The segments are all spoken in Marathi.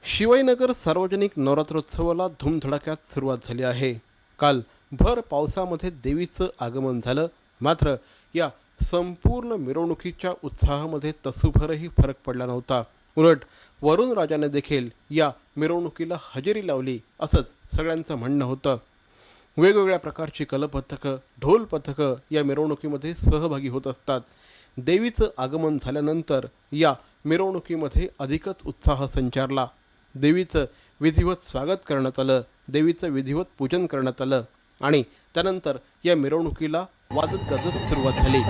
शिवाईनगर सार्वजनिक नवरात्रोत्सवाला धूमधडाक्यात सुरुवात झाली आहे। काल भर पावसामध्ये देवीचं आगमन झालं, मात्र या संपूर्ण मिरवणुकीच्या उत्साहामध्ये तसूभरही फरक पडला नव्हता। उलट वरुण राजाने देखील या मिरवणुकीला हजेरी लावली असंच सगळ्यांचं म्हणणं होतं। वेगवेगळ्या प्रकारची कलपथकं, ढोल पथकं या मिरवणुकीमध्ये सहभागी होत असतात। देवीचं आगमन झाल्यानंतर या मिरवणुकीमध्ये अधिकच उत्साह संचारला। देवीचं विधिवत स्वागत करण्यात आलं, देवीचं विधिवत पूजन करण्यात आलं आणि त्यानंतर या मिरवणुकीला वाजत गाजत सुरुवात झाली।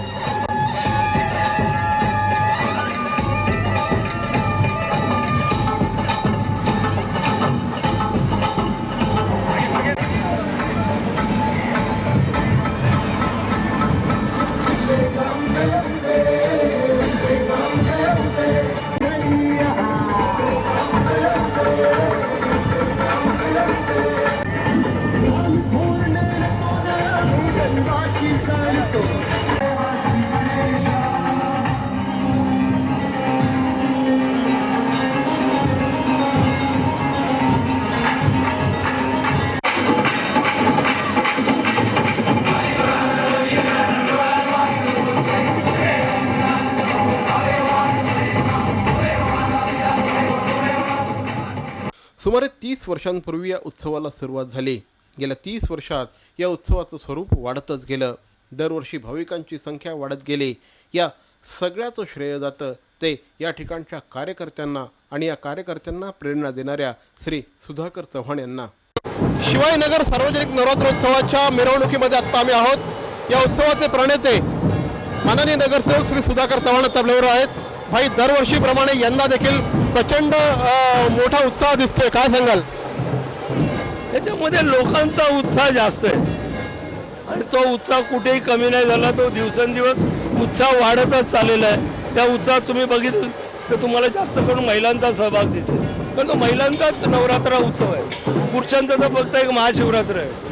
सुमारे 30 वर्षांपूर्वी या उत्सवाला सुरुवात झाली। गेल्या 30 वर्षात या उत्सवाचं स्वरूप वाढतच गेलं। दरवर्षी भाविकांची संख्या वाढत गेली। या सगळ्याचं श्रेय जातं ते या ठिकाणच्या कार्यकर्त्यांना आणि या कार्यकर्त्यांना प्रेरणा देणाऱ्या श्री सुधाकर चव्हाण यांना। शिवाईनगर सार्वजनिक नवरात्रोत्सवाच्या मिरवणुकीमध्ये आता आम्ही आहोत। या उत्सवाचे प्रणेते माननीय नगरसेवक श्री सुधाकर चव्हाण आपल्याबरोबर आहेत। भाई, दरवर्षीप्रमाणे यंदा देखील प्रचंड मोठा उत्साह दिसतोय, काय सांगाल? त्याच्यामध्ये लोकांचा उत्साह जास्त आहे आणि तो उत्साह कुठेही कमी नाही झाला। तो दिवसेंदिवस उत्साह वाढतच चाललेला आहे। त्या उत्साहात तुम्ही बघितलं तर तुम्हाला जास्त करून महिलांचा सहभाग दिसेल, कारण तो महिलांचाच नवरात्र उत्सव आहे। पुरुषांचा तर फक्त एक महाशिवरात्र आहे।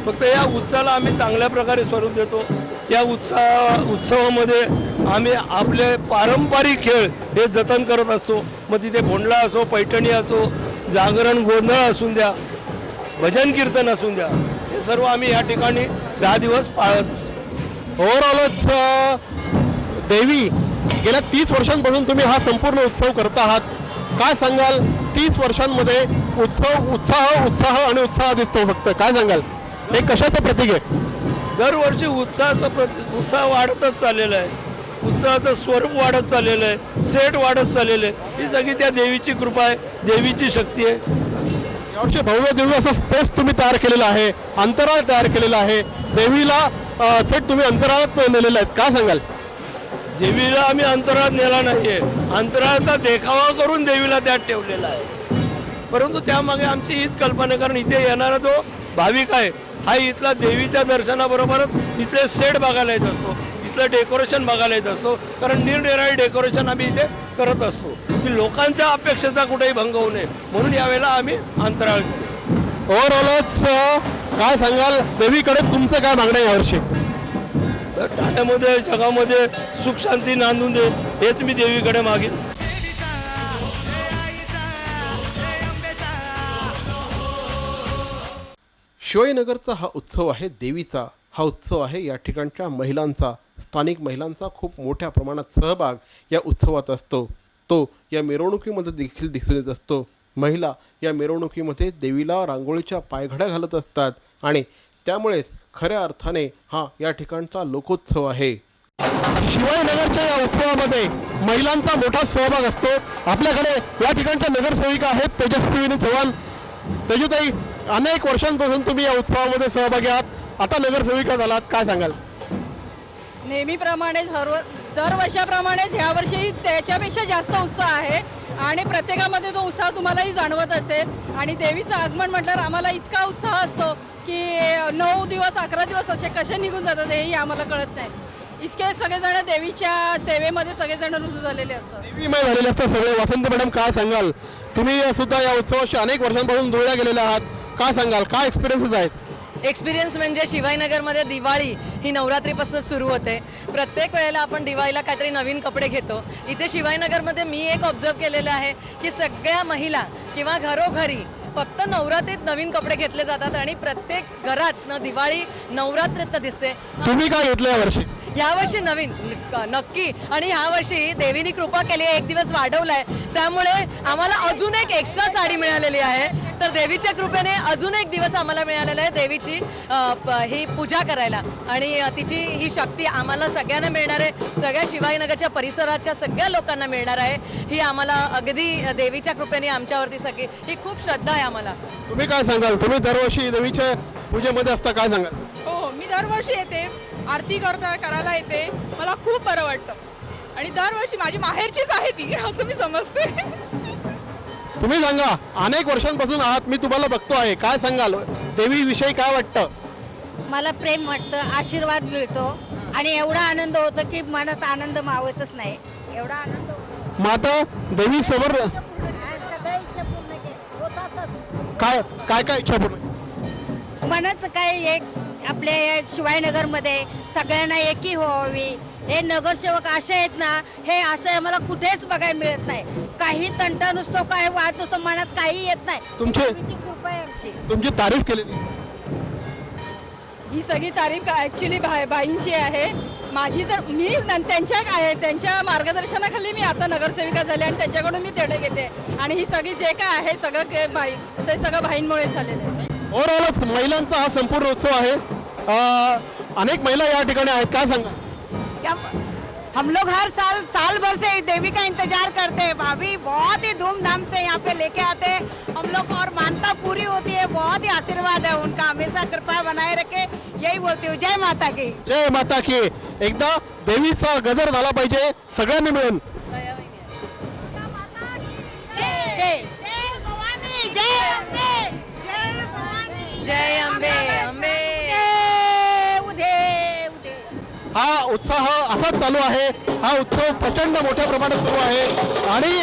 फक्त या उत्सवाला आम्ही चांगल्या प्रकारे स्वरूप देतो। या उत्सवामध्ये आम्ही आपले पारंपरिक खेळ हे जतन करत असतो। मग तिथे भोंडला असो, पैठणी असो, जागरण गोंधळ असून द्या, भजन कीर्तन असून द्या, हे सर्व आम्ही या ठिकाणी 10 दिवस पाळत असतो। ओव्हरऑलच देवी गेल्या 30 वर्षांपासून तुम्ही हा संपूर्ण उत्सव करत आहात, काय सांगाल? 30 वर्षांमध्ये उत्साह आणि उत्साह दिसतो, फक्त काय सांगाल? हे कशाचं प्रतीक आहे? दरवर्षी उत्साह वाढतच चाललेला आहे। उत्साहाचं स्वरूप वाढत चाललेलं आहे, सेट वाढत चाललेलं आहे। ही सगळी त्या देवीची कृपा आहे, देवीची शक्ती आहे। यावर्षी भव्य दिव्य असं स्पेस तुम्ही तयार केलेलं आहे, अंतराळ तयार केलेलं आहे। देवीला थेट तुम्ही अंतराळात नेलेलं आहे, काय सांगाल? देवीला आम्ही अंतराळात नेला नाहीये, अंतराळाचा देखावा करून देवीला त्यात ठेवलेला आहे। परंतु त्यामागे आमची हीच कल्पना, कारण इथे येणारा जो भाविक आहे हा इथला देवीच्या दर्शनाबरोबरच इथले सेट बघायला येत असतो, इथलं डेकोरेशन बघायला येत असतो, कारण निरनिराळे डेकोरेशन आम्ही इथे करत असतो की लोकांच्या अपेक्षेचा कुठेही भंग होऊ नये, म्हणून यावेळेला आम्ही अंतराळ केले। ओव्हरऑलच काय सांगाल, देवीकडे तुमचं काय मागणं आहे यावर्षी? तर ठाण्यामध्ये जगामध्ये सुख शांती नांदून दे, हेच मी देवीकडे मागेन। शिवाईनगरचा हा उत्सव आहे देवीचा, हा उत्सव आहे या ठिकाणच्या महिलांचा। स्थानिक महिलांचा खूप मोठ्या प्रमाणात सहभाग या उत्सवात असतो, तो या मिरवणुकीमध्ये देखील दिसून येत असतो। महिला या मिरवणुकीमध्ये देवीला रांगोळीच्या पायघड्या घालत असतात आणि त्यामुळेच खऱ्या अर्थाने हा या ठिकाणचा लोकोत्सव आहे। शिवाईनगरच्या या उत्सवामध्ये महिलांचा मोठा सहभाग असतो। आपल्याकडे या ठिकाणच्या नगरसेविका आहेत तेजस्विनी चव्हाण। तेजूताई, अनेक वर्षांपासून तुम्ही या उत्सवामध्ये सहभागी आहात, आता नगरसेविका झालात, काय सांगाल? नेहमीप्रमाणेच दरवर्षाप्रमाणेच यावर्षी त्याच्यापेक्षा जास्त उत्साह आहे आणि प्रत्येकामध्ये तो उत्साह तुम्हालाही जाणवत असेल। आणि देवीचं आगमन म्हटल्यावर आम्हाला इतका उत्साह असतो की 9 दिवस 11 दिवस असे कसे निघून जातात हेही आम्हाला कळत नाही। इतके सगळेजण देवीच्या सेवेमध्ये सगळेजण रुजू झालेले असतात, देवीमय झालेले असतात सगळे। वसंत मॅडम, काय सांगाल? तुम्ही सुद्धा या उत्सवाशी अनेक वर्षांपासून जुळल्या गेलेल्या आहात, काय सांगाल? काय एक्सपिरियन्सेस आहेत? एक्सपिरियन्स म्हणजे शिवाजीनगरमध्ये दिवाळी ही नवरात्रीपासून सुरू होते. प्रत्येक वेळेला आपण दिवाळीला काहीतरी नवीन कपडे घेतो. इथे शिवाजीनगरमध्ये मी एक ऑब्झर्व केलेलं आहे की सगळ्या महिला किंवा घरोघरी फक्त नवरात्रीत नवीन कपडे घेतले जातात आणि प्रत्येक घरात दिवाळी नवरात्रीत दिसते. तुम्ही काय घेतलं यावर्षी? यावर्षी नवीन नक्की. आणि यावर्षी देवीनी कृपा केली आहे, एक दिवस वाढवलाय, त्यामुळे आम्हाला अजून एक एक्स्ट्रा साडी मिळालेली आहे. तर देवीच्या कृपेने अजून एक दिवस आम्हाला मिळालेला आहे देवीची ही पूजा करायला आणि तिची ही शक्ती आम्हाला सगळ्यांना मिळणार आहे. सगळ्या शिवाजीनगरच्या परिसराच्या सगळ्या लोकांना मिळणार आहे. ही आम्हाला अगदी देवीच्या कृपेने आमच्यावरती सगळी ही खूप श्रद्धा आहे आम्हाला. तुम्ही काय सांगाल? तुम्ही दरवर्षी देवीच्या पूजेमध्ये असता, काय सांगाल? हो, मी दरवर्षी येते, आरती करायला येते. मला खूप बरं वाटतं आणि दरवर्षी माझी माहेरचीच आहे ती, असं मी समजते. तुम्ही सांगा, अनेक वर्षांपासून आहात, मी तुम्हाला बघतो आहे, काय सांगाल? देवीविषयी काय वाटतं? मला प्रेम वाटतं, आशीर्वाद मिळतो आणि एवढा आनंद होतो की मनात आनंद मावतच नाही. एवढा आनंद होतो. माता देवी समोर सगळ्या इच्छा पूर्ण केल्या होतातच. काय काय काय इच्छा पूर्ण? मनाचं काय एक आपल्या शिवाजीनगरमध्ये सगळ्यांना एकी व्हावी. हे नगरसेवक असे आहेत ना, हे असं आम्हाला कुठेच बघायला मिळत नाही. काही तंटा नसतो, काही वाद नसतो, मनात काही येत नाही. देवीची कृपा आहे आमची. तुमची तारीफ केलेली? ही सगळी तारीफ ॲक्च्युली बाईंची आहे. माझी तर मी त्यांच्या मार्गदर्शनाखाली मी आता नगरसेविका झाले आणि त्यांच्याकडून मी तेढे घेते आणि ही सगळी जे काय आहे सगळं बाईंमुळे झालेलं आहे. ओव्हरऑलच महिलांचा हा संपूर्ण उत्सव आहे. अनेक महिला या ठिकाणी आहेत, काय सांगा? हम लोग हर साल भर से देवी का इंतजार करते हैं भाभी. बहुत ही धूमधाम से यहाँ पे लेके आते हैं हम लोग और मानता पूरी होती है. बहुत ही आशीर्वाद है उनका, हमेशा कृपा बनाए रखे, यही बोलती हूँ. जय माता की. जय माता की. एकदा देवीचा गजर झाला पाहिजे सगळ्यांनी मिळून. जय अंबे अंबे. हा उत्साह असाच चालू आहे. हा उत्सव प्रचंड मोठ्या प्रमाणात सुरू आहे आणि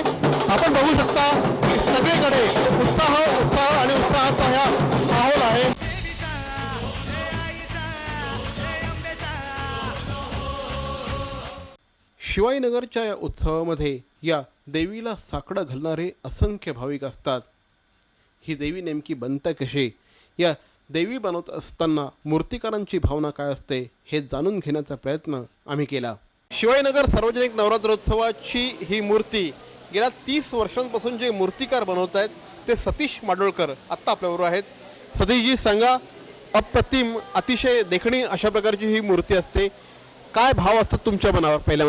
आपण बघू शकता की सगळीकडे उत्साह आणि उत्साहाचा हा माहोल आहे. शिवाजीनगरच्या या उत्सवामध्ये या देवीला साकडं घालणारे असंख्य भाविक असतात. ही देवी नेमकी बनते कशी, या देवी बनवत असताना मूर्तिकारांची भावना काय असते हे जाणून घेण्याचा प्रयत्न आम्ही केला. शिवाजीनगर सार्वजनिक नवरात्रोत्सवाची ही मूर्ती गेल्या 30 वर्षांपासून जे मूर्तिकार बनवत आहेत ते सतीश माडोळकर आत्ता आपल्याबरोबर आहेत. सतीशजी सांगा, अप्रतिम अतिशय देखणी अशा प्रकारची ही मूर्ती असते, काय भाव असतात तुमच्या मनावर? पहिल्या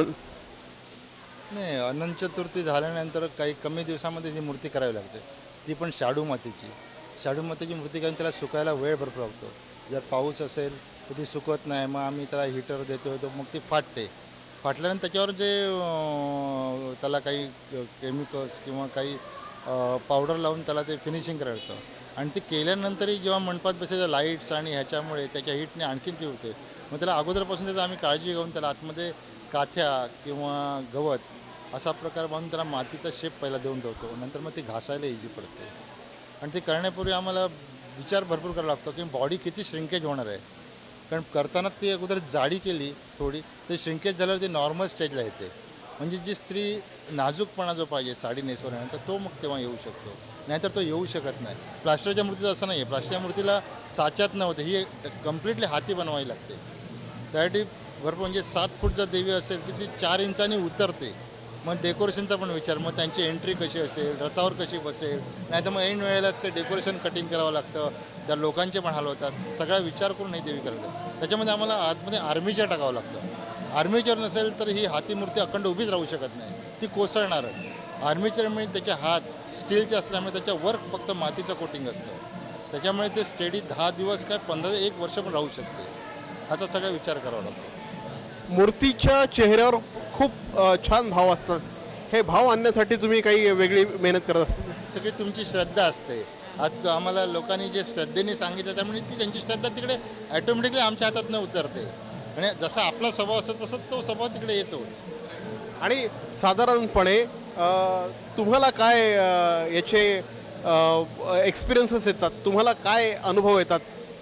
नाही, अनंत चतुर्थी झाल्यानंतर काही कमी दिवसामध्ये जी मूर्ती करावी लागते, ती पण शाडू मातीची. शाडू मातीची मूर्ती करून त्याला सुकायला वेळ भरपूर लागतो. जर पाऊस असेल तर ती सुकत नाही, मग आम्ही त्याला हीटर देतो, तर मग ती फाटते. फाटल्यानंतर त्याच्यावर जे त्याला काही केमिकल्स किंवा काही पावडर लावून त्याला ते फिनिशिंग करायचं आणि ते केल्यानंतरही जेव्हा मंडपात बसायचं लाईट्स आणि ह्याच्यामुळे त्याच्या हीटने आणखीन ती होते. मग त्याला अगोदरपासून त्याचा आम्ही काळजी घेऊन त्याला आतमध्ये काथ्या किंवा गवत असा प्रकार बांधून त्याला मातीचा शेप पहिला देऊन ठेवतो. नंतर मग ती घासायला इझी पडते. आणि ते करण्यापूर्वी आम्हाला विचार भरपूर करावा लागतो की बॉडी किती श्रिंकेज होणार आहे. कारण करताना ती अगोदर जाडी केली थोडी, ते श्रिंकेज झाल्यावर ती नॉर्मल स्टेजला येते. म्हणजे जी स्त्री नाजूकपणा जो पाहिजे साडी नेसवल्यानंतर तो मग तेव्हा येऊ शकतो, नाहीतर तो येऊ शकत नाही. प्लास्टरच्या मूर्तीचं असं नाही आहे. प्लास्टरच्या मूर्तीला साच्यात नव्हते, ही कम्प्लिटली हाती बनवावी लागते. त्यासाठी भरपूर म्हणजे 7 फूट जर देवी असेल की ती 4 इंचांनी उतरते. मग डेकोरेशनचा पण विचार, मग त्यांची एंट्री कशी असेल, रथावर कशी बसेल, नाही तर मग ऐन वेळेला ते डेकोरेशन कटिंग करावं लागतं, त्या लोकांचे पण हाल होतात. सगळा विचार करून नाही देवी करतात. त्याच्यामध्ये आम्हाला आतमध्ये आर्मीचेअर टाकावं लागतं. आर्मीचेअर नसेल तर ही हाती मूर्ती अखंड उभीच राहू शकत नाही, ती कोसळणारच. आर्मीचेअरमुळे त्याचे हात स्टीलचे असल्यामुळे त्याच्यावर फक्त मातीचं कोटिंग असतं, त्याच्यामुळे ते स्टेडी 10 दिवस काय 1 वर्ष पण राहू शकते. ह्याचा सगळा विचार करावा लागतो. मूर्तीच्या चेहऱ्यावर खूप छान भाव असतात. हे भाव आणण्यासाठी तुम्ही काही वेगळी मेहनत करत असता? सगळी तुमची श्रद्धा असते. आता आम्हाला लोकांनी जे श्रद्धेने सांगितलं त्यामुळे ती त्यांची श्रद्धा तिकडे ॲटोमॅटिकली आमच्या हातात न उतरते आणि जसा आपला स्वभाव असतो तसं तो स्वभाव तिकडे येतो. आणि साधारणपणे तुम्हाला काय याचे एक्सपिरियन्सेस येतात, तुम्हाला काय अनुभव येतात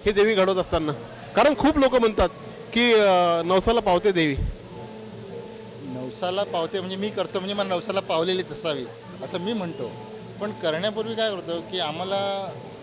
ही देवी घडवत असताना? कारण खूप लोक म्हणतात की नवसाला पावते देवी. नवसाला पावते म्हणजे मी करतो म्हणजे मला नवसाला पावलेलीच असावी असं मी म्हणतो. पण करण्यापूर्वी काय करतो की आम्हाला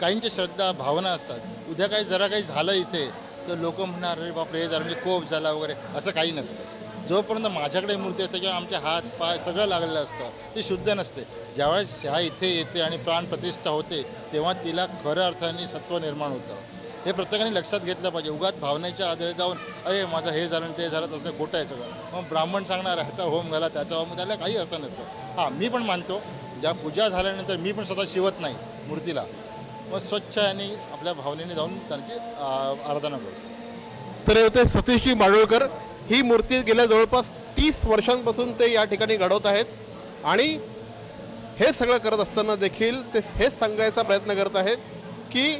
काहींच्या श्रद्धा भावना असतात. उद्या काही जरा काही झालं इथे तर लोक म्हणणार अरे बापरे हे झालं म्हणजे कोप झाला वगैरे, असं काही नसतं. जोपर्यंत माझ्याकडे मूर्ती असते किंवा आमचे हात पाय सगळं लागलेलं असतं ते शुद्ध नसते. ज्यावेळेस ह्या इथे येते आणि प्राणप्रतिष्ठा होते तेव्हा तिला खरं अर्थाने सत्व निर्माण होतं. हे प्रत्येकाने लक्षात घेतलं पाहिजे. उगाच भावनेच्या आधारे जाऊन अरे माझं हे झालं ते झालं तसं खोटं आहे सगळं. मग ब्राह्मण सांगणार ह्याचा होम झाला त्याचा होम, त्याला काही अर्थ नसतो. हां, मी पण मानतो ज्या पूजा झाल्यानंतर मी पण स्वतः शिवत नाही मूर्तीला, मग स्वच्छ आणि आपल्या भावनेने जाऊन त्यांची आराधना करतो. तर होते सतीशजी माडगूळकर. ही मूर्ती गेल्या जवळपास 30 वर्षांपासून ते या ठिकाणी घडवत आहेत आणि हे सगळं करत असताना देखील ते हेच सांगायचा प्रयत्न करत आहेत की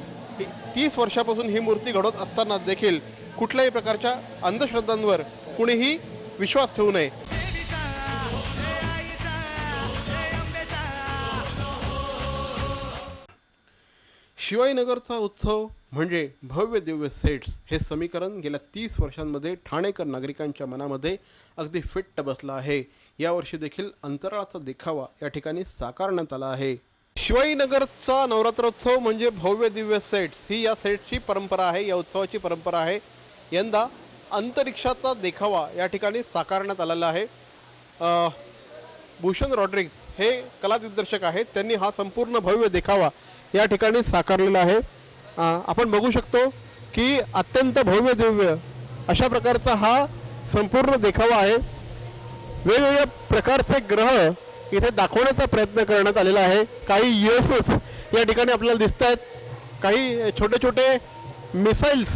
30 वर्षापासून ही मूर्ती घडवत असताना देखील कुठल्याही प्रकारच्या अंधश्रद्धांवर कुणीही विश्वास ठेवू नये. शिवाजीनगरचा उत्सव म्हणजे भव्य दिव्य सेट्स हे समीकरण गेल्या 30 वर्षांमध्ये ठाणेकर नागरिकांच्या मनामध्ये अगदी फिट्ट बसलं आहे. यावर्षी देखील अंतराळाचा देखावा या ठिकाणी साकारण्यात आला आहे. शिवाजीनगरचा नवरात्रोत्सव म्हणजे भव्य दिव्य सेट्स ही या सेट्सची परंपरा आहे, या उत्सवाची परंपरा आहे. यंदा अंतरिक्षाचा देखावा या ठिकाणी साकारण्यात आलेला आहे. भूषण रॉड्रिग्स हे कला दिग्दर्शक आहेत. त्यांनी हा संपूर्ण भव्य देखावा या ठिकाणी साकारलेला आहे. आपण बघू शकतो की अत्यंत भव्य दिव्य अशा प्रकारचा हा संपूर्ण देखावा आहे. वेगवेगळ्या प्रकारचे ग्रह इथे दाखवण्याचा प्रयत्न करण्यात आलेला आहे. काही UFOs या ठिकाणी आपल्याला दिसत आहेत. काही छोटे छोटे मिसाईल्स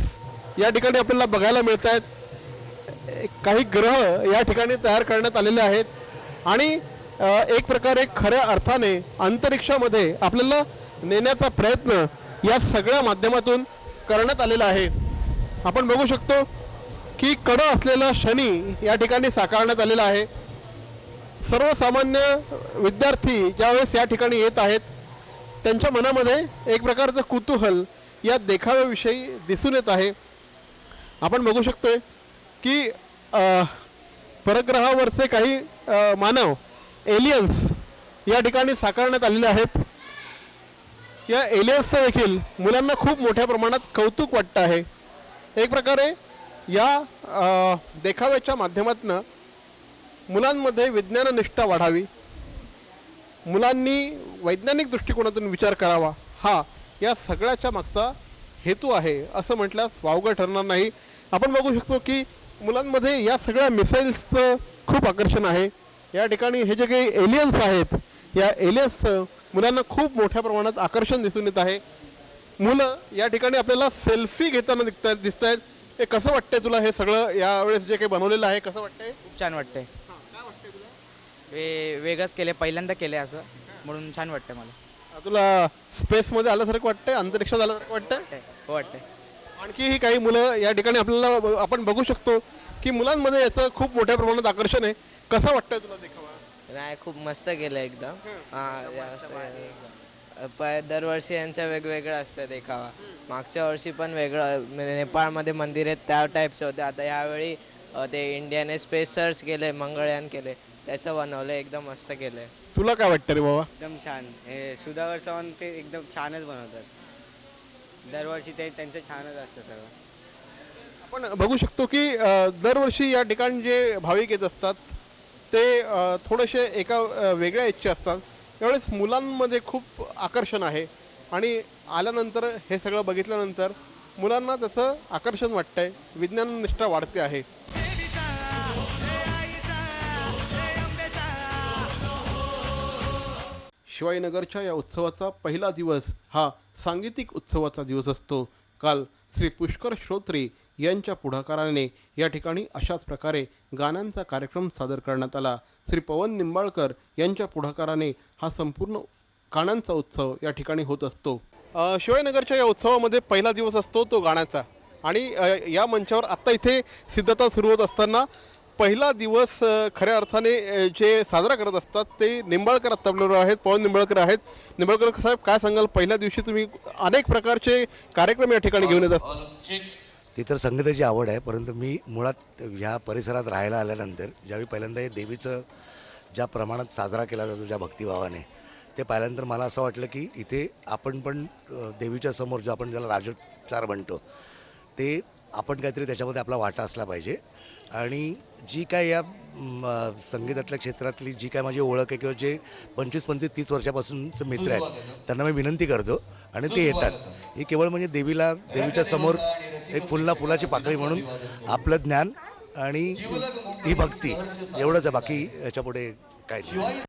या ठिकाणी आपल्याला बघायला मिळत आहेत. काही ग्रह या ठिकाणी तयार करण्यात आलेले आहेत आणि एक प्रकारे खऱ्या अर्थाने अंतरिक्षामध्ये आपल्याला नेण्याचा प्रयत्न या सगळ्या माध्यमातून करण्यात आलेला आहे. आपण बघू शकतो की कडं असलेला शनी या ठिकाणी साकारण्यात आलेला आहे. सर्वसामान्य विद्यार्थी ज्यावेळेस या ठिकाणी येत आहेत त्यांच्या मनामध्ये एक प्रकारचं कुतूहल या देखाव्याविषयी दिसून येत आहे. आपण बघू शकतोय की परग्रहावरचे काही मानव एलियन्स या ठिकाणी साकारण्यात आलेले आहेत. या एलियन्सचं देखील मुलांना खूप मोठ्या प्रमाणात कौतुक वाटतं आहे. एक प्रकारे या देखाव्याच्या माध्यमातून मुलांमध्ये विज्ञाननिष्ठा वाढावी, मुलांनी वैज्ञानिक दृष्टिकोनातून विचार करावा, हा या सगळ्याच्या मागचा हेतू आहे असं म्हटल्यास वावगं ठरणार नाही. आपण बघू शकतो की मुलांमध्ये या सगळ्या मिसाईल्सचं खूप आकर्षण आहे. या ठिकाणी हे जे काही एलियन्स आहेत या एलियन्सचं मुलांना खूप मोठ्या प्रमाणात आकर्षण दिसून येत आहे. मुलं या ठिकाणी आपल्याला सेल्फी घेताना दिसत आहेत. हे कसं वाटतंय तुला हे सगळं यावेळेस जे काही बनवलेलं आहे कसं वाटतंय? खूप छान वाटतंय. काय वाटतंय तुला? वेगळंच केलं, पहिल्यांदा केलं असं म्हणून छान वाटतंय मला. तुला स्पेसमध्ये आल्यासारखं वाटतंय, अंतरिक्षात आल्यासारखं वाटतंय? हो वाटतंय. आणखीही काही मुलं या ठिकाणी आपल्याला आपण बघू शकतो की मुलांमध्ये याचं खूप मोठ्या प्रमाणात आकर्षण आहे. कसं वाटतंय तुला देखावा? नाही, खूप मस्त केलं एकदम. दरवर्षी यांचं वेगवेगळं असतं देखावा. मागच्या वर्षी पण वेगळं नेपाळमध्ये मंदिर आहेत त्या टाईपचं होते. आता यावेळी ते इंडियाने स्पेस सर्च केले, मंगळयान केले, त्याचं बनवलं, एकदम मस्त केलं. तुला काय वाटतं रे बाबा? एकदम छान. हे सुधाकर चव्हाण ते एकदम छानच बनवतात. दरवर्षी ते त्यांचं छानच असतं सगळं. आपण बघू शकतो की दरवर्षी या ठिकाणी जे भाविक येत असतात ते थोडेसे एका वेगळ्या इच्छा असतात. त्यावेळेस मुलांमध्ये खूप आकर्षण आहे आणि आल्यानंतर हे सगळं बघितल्यानंतर मुलांना त्याचं आकर्षण वाटतंय, विज्ञाननिष्ठा वाढते आहे. शिवाजीनगरच्या या उत्सवाचा पहिला दिवस हा सांगीतिक उत्सवाचा दिवस असतो. काल श्री पुष्कर श्रोत्री यांच्या पुढाकाराने या ठिकाणी अशाच प्रकारे गाण्यांचा कार्यक्रम सादर करण्यात आला. श्री पवन निंबाळकर यांच्या पुढाकाराने हा संपूर्ण गाण्यांचा उत्सव या ठिकाणी होत असतो. शिवाजीनगरच्या या उत्सवामध्ये पहिला दिवस असतो तो गाण्याचा आणि या मंचावर आत्ता इथे सिद्धता सुरू होत असताना पहिला दिवस खऱ्या अर्थाने जे साजरा करत असतात ते निंबाळकर आत्ताबरोबर आहेत, पवन निंबाळकर आहेत. निंबाळकर साहेब, काय सांगाल? पहिल्या दिवशी तुम्ही अनेक प्रकारचे कार्यक्रम या ठिकाणी घेऊन येत असतात. ती तर संगीताची आवड आहे, परंतु मी मुळात ह्या परिसरात राहायला आल्यानंतर ज्यावेळी पहिल्यांदा हे देवीचं ज्या प्रमाणात साजरा केला जातो, ज्या भक्तिभावाने, ते पाहिल्यानंतर मला असं वाटलं की इथे आपण पण देवीच्या समोर जो आपण ज्याला राजोपचार म्हणतो ते आपण काहीतरी त्याच्यामध्ये आपला वाटा असला पाहिजे. आणि जी काय या संगीतातल्या क्षेत्रातली जी काय माझी ओळख आहे किंवा जे 25-30 वर्षापासूनचे मित्र आहेत त्यांना मी विनंती करतो आणि ते येतात. ही केवळ म्हणजे देवीच्या समोर एक फुलाची पाकळी म्हणून आपलं ज्ञान आणि ही भक्ती एवढंच आहे, बाकी याच्यापुढे काय नाही.